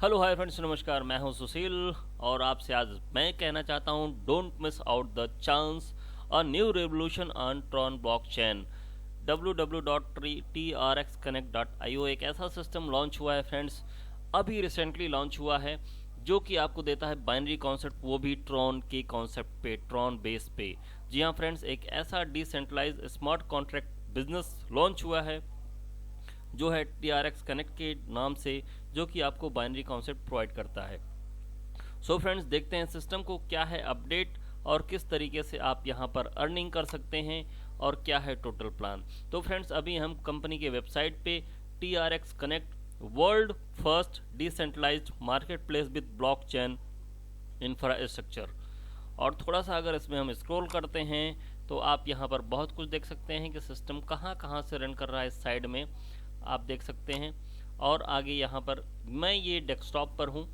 Hello hi friends, नमस्कार। मैं हूं सुशील और आपसे आज मैं कहना चाहता हूं, don't miss out the chance a new revolution on Tron blockchain. www.trxconnect.io एक ऐसा सिस्टम लॉन्च हुआ है फ्रेंड्स, अभी रिसेंटली लॉन्च हुआ है, जो कि आपको देता है बाइनरी कॉन्सेप्ट, वो भी ट्रॉन के कॉन्सेप्ट पे, ट्रॉन बेस पे। जी हाँ फ्रेंड्स, एक ऐसा decentralize smart contract business launch हुआ है जो है TRX कनेक्ट के नाम से, जो कि आपको बाइनरी कॉन्सेप्ट प्रोवाइड करता है। सो फ्रेंड्स, देखते हैं सिस्टम को क्या है अपडेट और किस तरीके से आप यहाँ पर अर्निंग कर सकते हैं और क्या है टोटल प्लान। तो फ्रेंड्स, अभी हम कंपनी के वेबसाइट पे TRX connect world first decentralized market place with blockchain infrastructure, और थोड़ा सा अगर इसमें हम स्क्रॉल करते हैं तो आप यहाँ पर बहुत कुछ देख सकते हैं कि सिस्टम कहाँ कहाँ से रन कर रहा है। इस साइड में आप देख सकते हैं, और आगे यहाँ पर मैं ये डेस्कटॉप पर हूँ,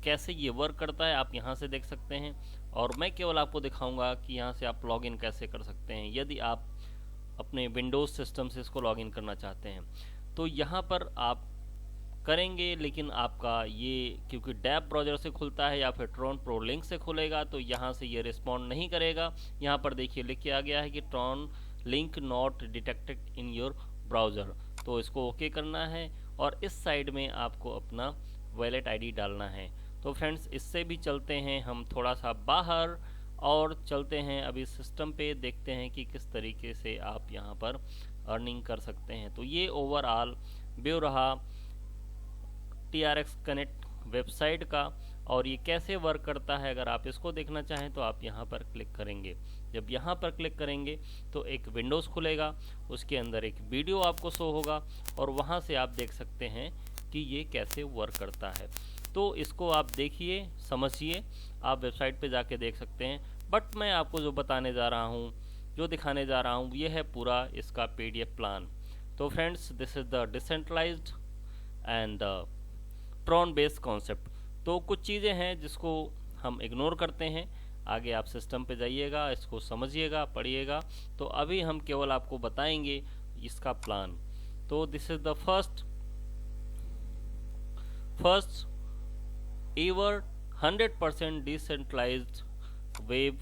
कैसे ये वर्क करता है आप यहाँ से देख सकते हैं। और मैं केवल आपको दिखाऊंगा कि यहाँ से आप लॉगिन कैसे कर सकते हैं यदि आप अपने विंडोज़ सिस्टम से इसको लॉगिन करना चाहते हैं। तो यहाँ पर आप करेंगे, लेकिन आपका ये क्योंकि डैप ब्राउज़र से खुलता है या फिर ट्रॉन प्रो लिंक से खुलेगा, तो यहाँ से ये रिस्पॉन्ड नहीं करेगा। यहाँ पर देखिए लिख के आ गया है कि Tron link not detected in your browser, तो इसको ओके करना है और इस साइड में आपको अपना वॉलेट आईडी डालना है। तो फ्रेंड्स, इससे भी चलते हैं हम थोड़ा सा बाहर और चलते हैं अभी सिस्टम पे, देखते हैं कि किस तरीके से आप यहाँ पर अर्निंग कर सकते हैं। तो ये ओवरऑल व्यू रहा TRX कनेक्ट वेबसाइट का, और ये कैसे वर्क करता है अगर आप इसको देखना चाहें तो आप यहाँ पर क्लिक करेंगे। जब यहाँ पर क्लिक करेंगे तो एक विंडोज़ खुलेगा, उसके अंदर एक वीडियो आपको शो होगा और वहाँ से आप देख सकते हैं कि ये कैसे वर्क करता है। तो इसको आप देखिए, समझिए, आप वेबसाइट पे जाके देख सकते हैं। बट मैं आपको जो बताने जा रहा हूँ, जो दिखाने जा रहा हूँ, ये है पूरा इसका PDF प्लान। तो friends, this is the decentralized and Tron based concept. तो कुछ चीज़ें हैं जिसको हम इग्नोर करते हैं, आगे आप सिस्टम पे जाइएगा, इसको समझिएगा, पढ़िएगा। तो अभी हम केवल आपको बताएंगे इसका प्लान। तो this is the first ever 100% decentralized web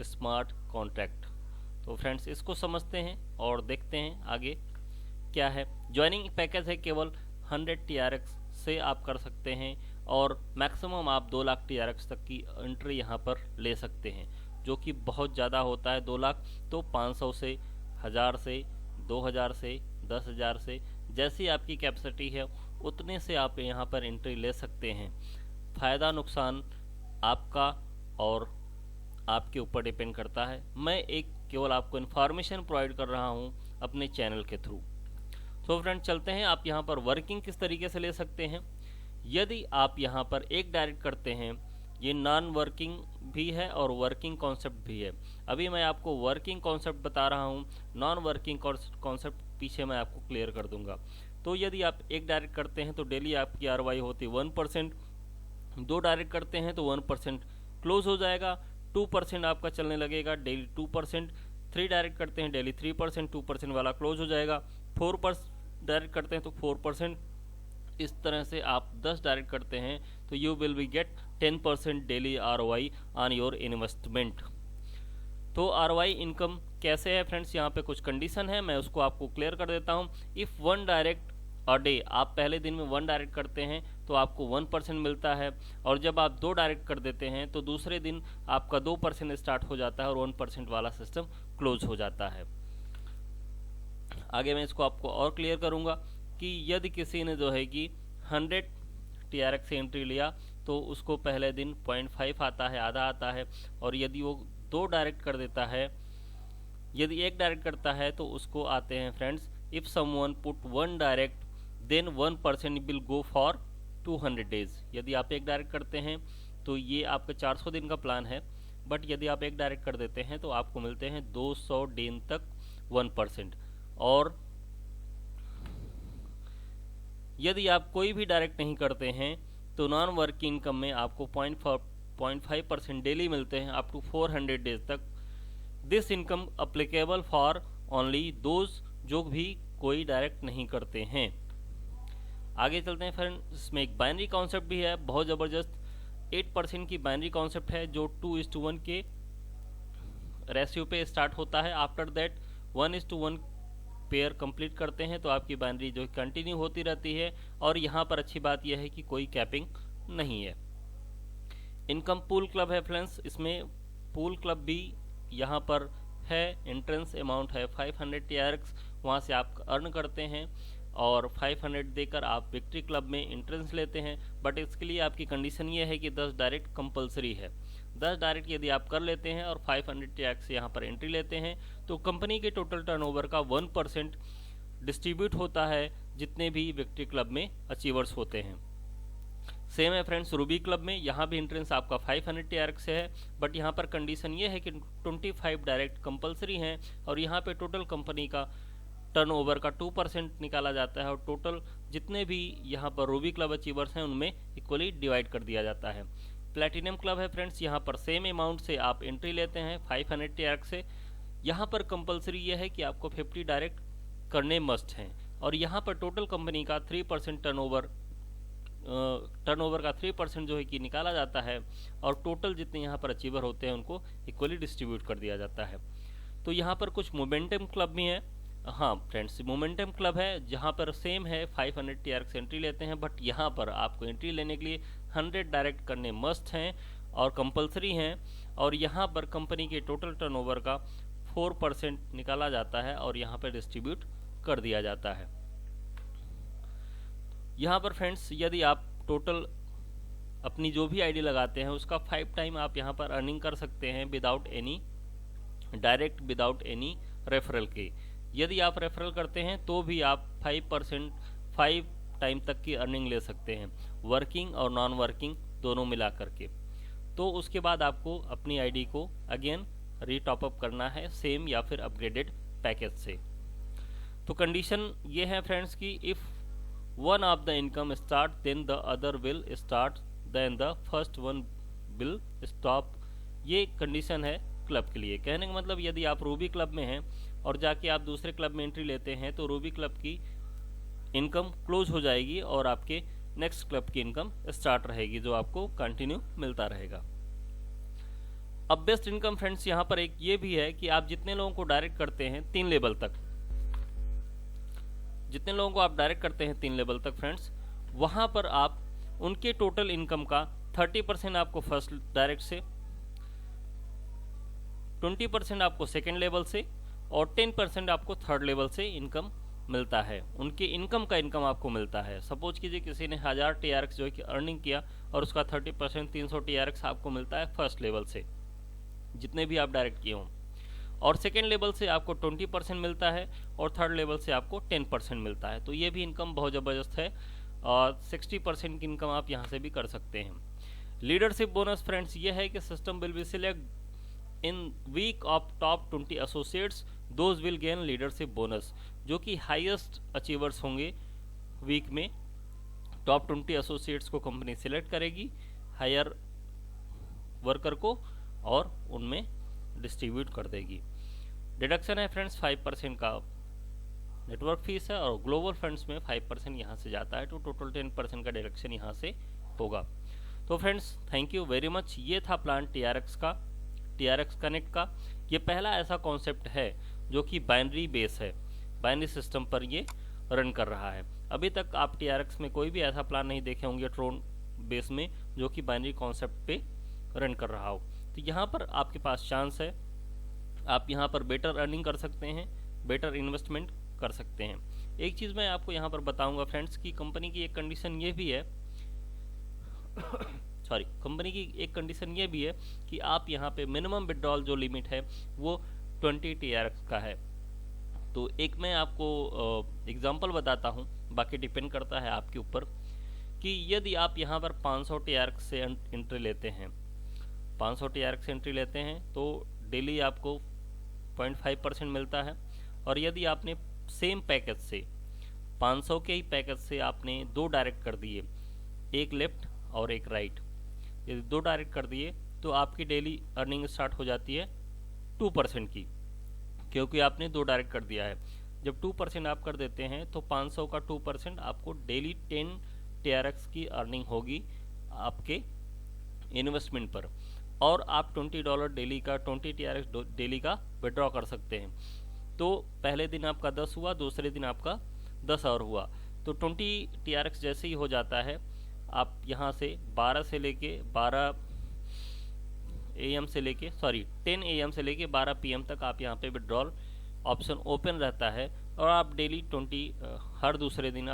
smart contract. तो फ्रेंड्स, इसको समझते हैं और देखते हैं आगे क्या है। ज्वाइनिंग पैकेज है केवल 100 TRX से आप कर सकते हैं, और मैक्सिमम आप 2 लाख TRX तक की एंट्री यहाँ पर ले सकते हैं, जो कि बहुत ज़्यादा होता है। 2 लाख तो 500 से, 1000 से, 2000 से, 10,000 से, जैसी आपकी कैपेसिटी है उतने से आप यहाँ पर एंट्री ले सकते हैं। फ़ायदा नुकसान आपका और आपके ऊपर डिपेंड करता है। मैं एक केवल आपको इन्फॉर्मेशन प्रोवाइड कर रहा हूँ अपने चैनल के थ्रू। तो फ्रेंड, चलते हैं, आप यहाँ पर वर्किंग किस तरीके से ले सकते हैं। यदि आप यहाँ पर एक डायरेक्ट करते हैं, ये नॉन वर्किंग भी है और वर्किंग कॉन्सेप्ट भी है। अभी मैं आपको वर्किंग कॉन्सेप्ट बता रहा हूँ, नॉन वर्किंग कॉन्सेप्ट पीछे मैं आपको क्लियर कर दूंगा। तो यदि आप एक डायरेक्ट करते हैं तो डेली आपकी ROI होती 1%, 2 डायरेक्ट करते हैं तो 1% क्लोज हो जाएगा, 2% आपका चलने लगेगा डेली 2%, 3 डायरेक्ट करते हैं डेली 3%, 2% वाला क्लोज हो जाएगा, 4% डायरेक्ट करते हैं तो 4%। इस तरह से आप 10 डायरेक्ट करते हैं तो you will be get 10% daily ROI on your investment. तो ROI इनकम कैसे है फ्रेंड्स, यहाँ पे कुछ कंडीशन है, मैं उसको आपको क्लियर कर देता हूँ। इफ़ 1 डायरेक्ट अ डे, आप पहले दिन में 1 डायरेक्ट करते हैं तो आपको 1% मिलता है, और जब आप 2 डायरेक्ट कर देते हैं तो दूसरे दिन आपका 2% स्टार्ट हो जाता है और 1% वाला सिस्टम क्लोज हो जाता है। आगे मैं इसको आपको और क्लियर करूँगा कि यदि किसी ने जो है कि 100 TRX से एंट्री लिया तो उसको पहले दिन 0.5 आता है, आधा आता है, और यदि वो 2 डायरेक्ट कर देता है, यदि एक डायरेक्ट करता है तो उसको आते हैं friends, if someone put 1 direct then 1% will go for 200 days. यदि आप एक डायरेक्ट करते हैं तो ये आपका 400 दिन का प्लान है, बट यदि आप एक डायरेक्ट कर देते हैं तो आपको मिलते हैं 200 दिन तक 1%। और यदि आप कोई भी डायरेक्ट नहीं करते हैं तो नॉन वर्किंग इनकम में आपको 0.5% डेली मिलते हैं अप टू 400 डेज तक। This income applicable for only those जो भी कोई डायरेक्ट नहीं करते हैं। आगे चलते हैं फ्रेंड्स, इसमें एक बाइनरी कॉन्सेप्ट भी है बहुत ज़बरदस्त। 8% की बाइनरी कॉन्सेप्ट है जो 2:1 के रेशियो पे स्टार्ट होता है। आफ्टर दैट 1:1 पेयर कंप्लीट करते हैं तो आपकी बाइनरी जो कंटिन्यू होती रहती है। और यहाँ पर अच्छी बात यह है कि कोई कैपिंग नहीं है। इनकम पूल क्लब है फ्रेंड्स, इसमें पूल क्लब भी यहाँ पर है। एंट्रेंस अमाउंट है 500 TRX, वहाँ से आप अर्न करते हैं और 500 देकर आप विक्ट्री क्लब में एंट्रेंस लेते हैं। बट इसके लिए आपकी कंडीशन ये है कि 10 डायरेक्ट कंपलसरी है। 10 डायरेक्ट यदि आप कर लेते हैं और 500 TRX यहाँ पर एंट्री लेते हैं तो कंपनी के टोटल टर्नओवर का 1% डिस्ट्रीब्यूट होता है जितने भी विक्ट्री क्लब में अचीवर्स होते हैं। सेम है फ्रेंड्स रूबी क्लब में, यहाँ भी एंट्रेंस आपका 500 TRX से है। बट यहाँ पर कंडीशन ये है कि 25 डायरेक्ट कंपलसरी हैं और यहाँ पे टोटल कंपनी का टर्नओवर का 2% निकाला जाता है और टोटल जितने भी यहाँ पर रूबी क्लब अचीवर्स हैं उनमें इक्वली डिवाइड कर दिया जाता है। प्लैटिनम क्लब है फ्रेंड्स, यहाँ पर सेम अमाउंट से आप एंट्री लेते हैं 500 TRX से। यहाँ पर कंपलसरी ये है कि आपको 50 डायरेक्ट करने मस्ट हैं और यहाँ पर टोटल कंपनी का 3% टर्नओवर का 3% जो है कि निकाला जाता है और टोटल जितने यहाँ पर अचीवर होते हैं उनको इक्वली डिस्ट्रीब्यूट कर दिया जाता है। तो यहाँ पर कुछ मोमेंटम क्लब भी हैं। हाँ फ्रेंड्स, मोमेंटम क्लब है जहाँ पर सेम है 500 TRX एंट्री लेते हैं। बट यहाँ पर आपको एंट्री लेने के लिए 100 डायरेक्ट करने मस्ट हैं और कंपलसरी हैं और यहाँ पर कंपनी के टोटल टर्नओवर का 4% निकाला जाता है और यहाँ पर डिस्ट्रीब्यूट कर दिया जाता है। यहाँ पर फ्रेंड्स यदि आप टोटल अपनी जो भी आईडी लगाते हैं उसका 5 टाइम आप यहाँ पर अर्निंग कर सकते हैं without any direct, without any referral के। यदि आप रेफरल करते हैं तो भी आप 5 टाइम तक की अर्निंग ले सकते हैं, वर्किंग और नॉन वर्किंग दोनों मिला करके। तो उसके बाद आपको अपनी आईडी को अगेन रीटॉपअप करना है सेम या फिर अपग्रेडेड पैकेज से। तो कंडीशन ये है फ्रेंड्स कि if one of the income start then the other will start then the first one will stop। ये कंडीशन है क्लब के लिए। कहने का मतलब यदि आप रूबी क्लब में हैं और जाके आप दूसरे क्लब में एंट्री लेते हैं तो रूबी क्लब की इनकम क्लोज हो जाएगी और आपके नेक्स्ट क्लब की इनकम स्टार्ट रहेगी जो आपको कंटिन्यू मिलता रहेगा। अब बेस्ट इनकम फ्रेंड्स यहाँ पर एक ये भी है कि आप जितने लोगों को डायरेक्ट करते हैं 3 लेवल तक, जितने लोगों को आप डायरेक्ट करते हैं 3 लेवल तक फ्रेंड्स, वहाँ पर आप उनके टोटल इनकम का 30% आपको फर्स्ट डायरेक्ट से, 20% आपको सेकेंड लेवल से और 10% आपको थर्ड लेवल से इनकम मिलता है। उनके इनकम का इनकम आपको मिलता है। सपोज कीजिए किसी ने 1000 TRX जो है कि अर्निंग किया और उसका 30% 300 TRX आपको मिलता है फर्स्ट लेवल से, जितने भी आप डायरेक्ट किए हों। और सेकेंड लेवल से आपको 20% मिलता है और थर्ड लेवल से आपको 10% मिलता है। तो ये भी इनकम बहुत ज़बरदस्त है और 60% की इनकम आप यहाँ से भी कर सकते हैं। लीडरशिप बोनस फ्रेंड्स ये है कि system will be select in week of top 20 associates, those will gain leadership bonus, जो कि हाईएस्ट अचीवर्स होंगे वीक में। टॉप 20 एसोसिएट्स को कंपनी सिलेक्ट करेगी, हायर वर्कर को, और उनमें डिस्ट्रीब्यूट कर देगी। डिडक्शन है फ्रेंड्स 5% का नेटवर्क फीस है और ग्लोबल फंड्स में 5% यहाँ से जाता है, तो टोटल 10% का डिडक्शन यहाँ से होगा। तो friends thank you very much. ये था प्लान TRX कनेक्ट का। ये पहला ऐसा कॉन्सेप्ट है जो कि बाइनरी बेस है, बाइनरी सिस्टम पर ये रन कर रहा है। अभी तक आप TRX में कोई भी ऐसा प्लान नहीं देखे होंगे ट्रोन बेस में जो कि बाइनरी कॉन्सेप्ट पे रन कर रहा हो। तो यहाँ पर आपके पास चांस है, आप यहाँ पर बेटर अर्निंग कर सकते हैं, बेटर इन्वेस्टमेंट कर सकते हैं। एक चीज़ मैं आपको यहाँ पर बताऊंगा फ्रेंड्स कि कंपनी की एक कंडीशन ये भी है कंपनी की एक कंडीशन ये भी है कि आप यहाँ पे मिनिमम विड्रॉल जो लिमिट है वो 20 TRX का है। तो एक मैं आपको एग्जांपल बताता हूँ, बाकी डिपेंड करता है आपके ऊपर, कि यदि आप यहाँ पर 500 TRX से एंट्री लेते हैं, 500 TRX एंट्री लेते हैं तो डेली आपको 0.5% मिलता है। और यदि आपने सेम पैकेज से 500 के ही पैकेज से आपने 2 डायरेक्ट कर दिए, एक लेफ्ट और एक राइट, यदि 2 डायरेक्ट कर दिए तो आपकी डेली अर्निंग स्टार्ट हो जाती है 2% की, क्योंकि आपने 2 डायरेक्ट कर दिया है। जब 2% आप कर देते हैं तो 500 का 2% आपको डेली 10 TRX की अर्निंग होगी आपके इन्वेस्टमेंट पर, और आप $20 डेली का 20 TRX डेली का विड्रॉ कर सकते हैं। तो पहले दिन आपका 10 हुआ, दूसरे दिन आपका 10 और हुआ, तो 20 TRX जैसे ही हो जाता है आप यहाँ से 12 से लेके 12 AM से लेके 10 AM से लेके 12 PM तक आप यहाँ पे विड्रॉल ऑप्शन ओपन रहता है, और आप डेली 20 हर दूसरे दिन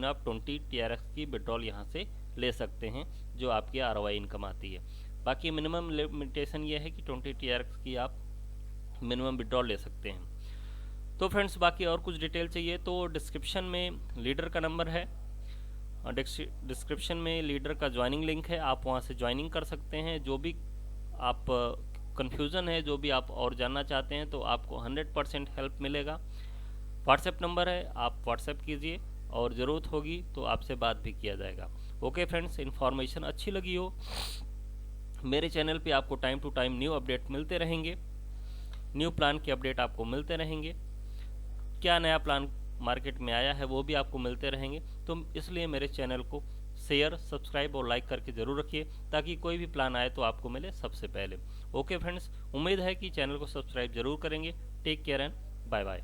आप 20 TRX की विड्रॉल यहाँ से ले सकते हैं, जो आपकी ROI इनकम आती है। बाकी मिनिमम लिमिटेशन ये है कि 20 TRX की आप मिनिमम विड्रॉल ले सकते हैं। तो फ्रेंड्स, बाकी और कुछ डिटेल चाहिए तो डिस्क्रिप्शन में लीडर का नंबर है, डिस्क्रिप्शन में लीडर का ज्वाइनिंग लिंक है, आप वहाँ से ज्वाइनिंग कर सकते हैं। जो भी आप कन्फ्यूज़न है, जो भी आप और जानना चाहते हैं, तो आपको 100% हेल्प मिलेगा। व्हाट्सएप नंबर है, आप व्हाट्सएप कीजिए और ज़रूरत होगी तो आपसे बात भी किया जाएगा। ओके फ्रेंड्स, इन्फॉर्मेशन अच्छी लगी हो, मेरे चैनल पे आपको time to time new update मिलते रहेंगे, न्यू प्लान के अपडेट आपको मिलते रहेंगे, क्या नया प्लान मार्केट में आया है वो भी आपको मिलते रहेंगे। तो इसलिए मेरे चैनल को शेयर, सब्सक्राइब और लाइक करके ज़रूर रखिए, ताकि कोई भी प्लान आए तो आपको मिले सबसे पहले। ओके फ्रेंड्स, उम्मीद है कि चैनल को सब्सक्राइब जरूर करेंगे। Take care and bye bye.